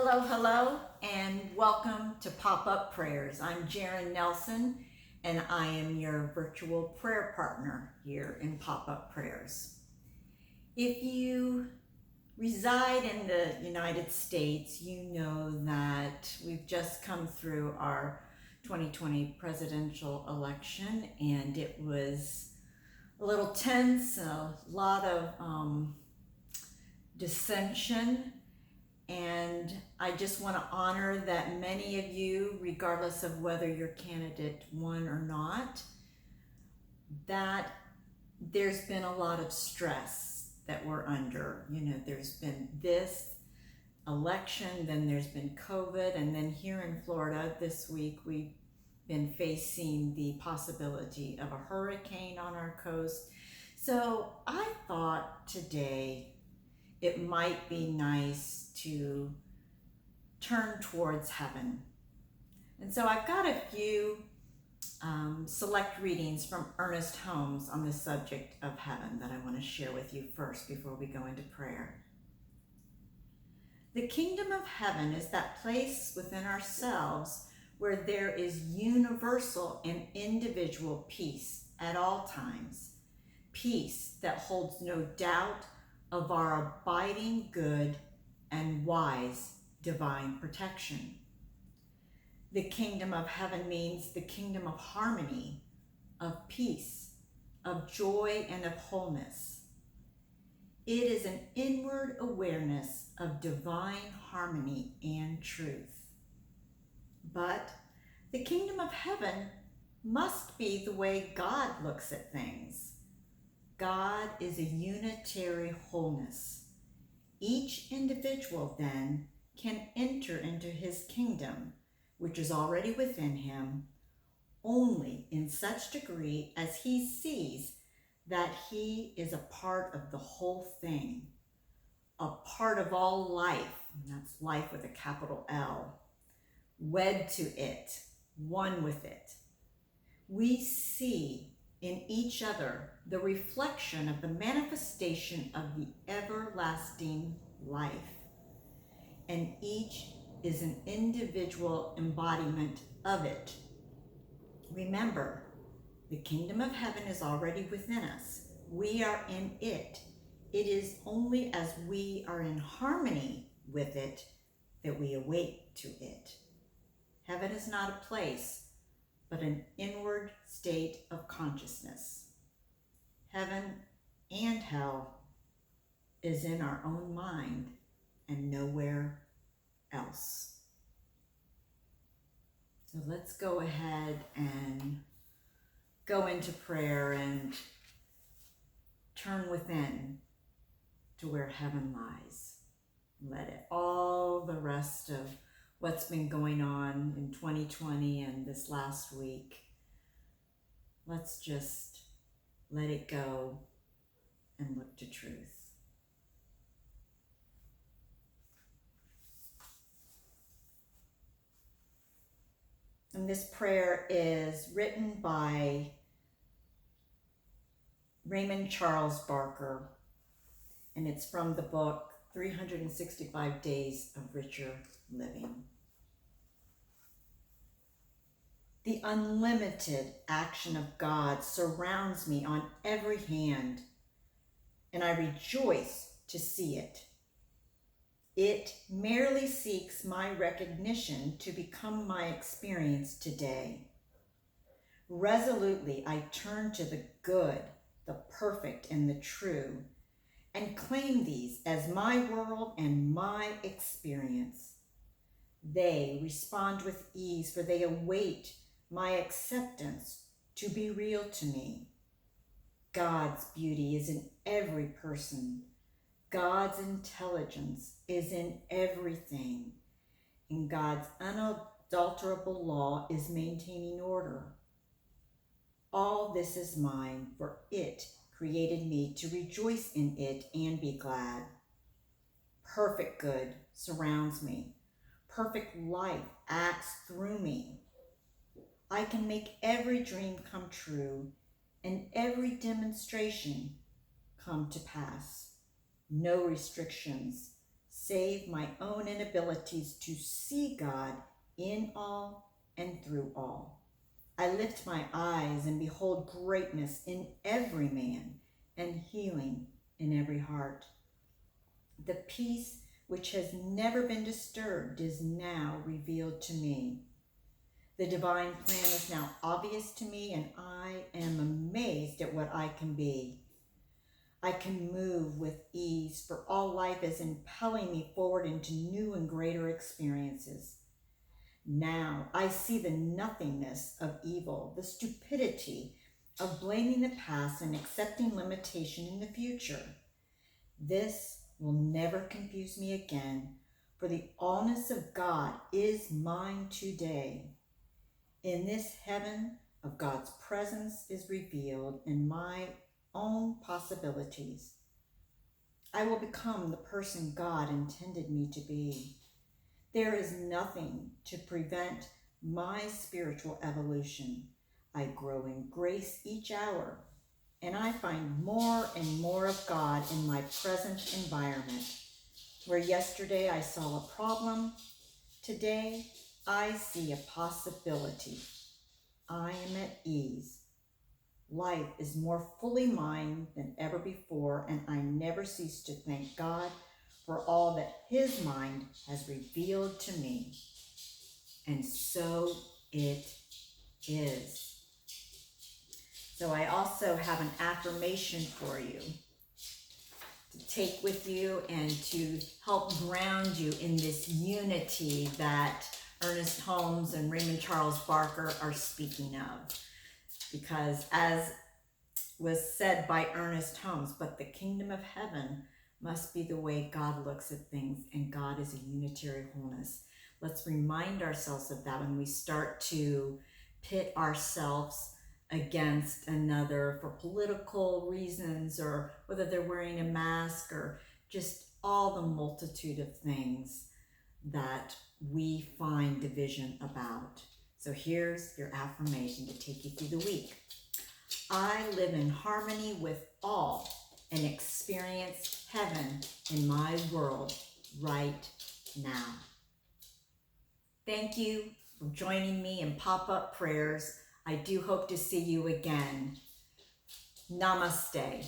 Hello, hello, and welcome to Pop-Up Prayers. I'm Jaryn Nelson, and I am your virtual prayer partner here in Pop-Up Prayers. If you reside in the United States, you know that we've just come through our 2020 presidential election, and it was a little tense, a lot of dissension. And I just want to honor that many of you, regardless of whether your candidate won or not, that there's been a lot of stress that we're under. There's been this election, then there's been COVID, and then here in Florida this week we've been facing the possibility of a hurricane on our coast. So I thought today it might be nice to turn towards heaven. And so I've got a few select readings from Ernest Holmes on the subject of heaven that I want to share with you first before we go into prayer. The kingdom of heaven is that place within ourselves where there is universal and individual peace at all times, peace that holds no doubt of our abiding good and wise divine protection. The kingdom of heaven means the kingdom of harmony, of peace, of joy, and of wholeness. It is an inward awareness of divine harmony and truth. But the kingdom of heaven must be the way God looks at things. God is a unitary wholeness. Each individual then can enter into his kingdom, which is already within him, only in such degree as he sees that he is a part of the whole thing, a part of all life, and that's life with a capital L, wed to it, one with it. We see in each other the reflection of the manifestation of the everlasting life, and each is an individual embodiment of it. Remember, the kingdom of heaven is already within us. We are in it. It is only as we are in harmony with it that we awake to it. Heaven is not a place, but an inward state of consciousness. Heaven and hell is in our own mind and nowhere else. So let's go ahead and go into prayer and turn within to where heaven lies. Let it, all the rest of what's been going on in 2020 and this last week, let's just let it go and look to truth. And this prayer is written by Raymond Charles Barker, and it's from the book 365 Days of Richer Living. The unlimited action of God surrounds me on every hand, and I rejoice to see it. It merely seeks my recognition to become my experience today. Resolutely, I turn to the good, the perfect, and the true, and claim these as my world and my experience. They respond with ease, for they await my acceptance to be real to me. God's beauty is in every person. God's intelligence is in everything. And God's unadulterable law is maintaining order. All this is mine, for it created me to rejoice in it and be glad. Perfect good surrounds me. Perfect life acts through me. I can make every dream come true and every demonstration come to pass. No restrictions save my own inabilities to see God in all and through all. I lift my eyes and behold greatness in every man and healing in every heart. The peace which has never been disturbed is now revealed to me. The divine plan is now obvious to me, and I am amazed at what I can be. I can move with ease, for all life is impelling me forward into new and greater experiences. Now I see the nothingness of evil, the stupidity of blaming the past and accepting limitation in the future. This will never confuse me again, for the allness of God is mine today. In this heaven of God's presence is revealed in my own possibilities. I will become the person God intended me to be. There is nothing to prevent my spiritual evolution. I grow in grace each hour, and I find more and more of God in my present environment. Where yesterday I saw a problem, today I see a possibility. I am at ease. Life is more fully mine than ever before, and I never cease to thank God for all that His mind has revealed to me. And so it is. So I also have an affirmation for you to take with you and to help ground you in this unity that Ernest Holmes and Raymond Charles Barker are speaking of. Because as was said by Ernest Holmes, but the kingdom of heaven must be the way God looks at things, and God is a unitary wholeness. Let's remind ourselves of that when we start to pit ourselves against another for political reasons, or whether they're wearing a mask, or just all the multitude of things that we find division about. So here's your affirmation to take you through the week. I live in harmony with all and experience heaven in my world right now. Thank you for joining me in pop-up prayers. I do hope to see you again. Namaste.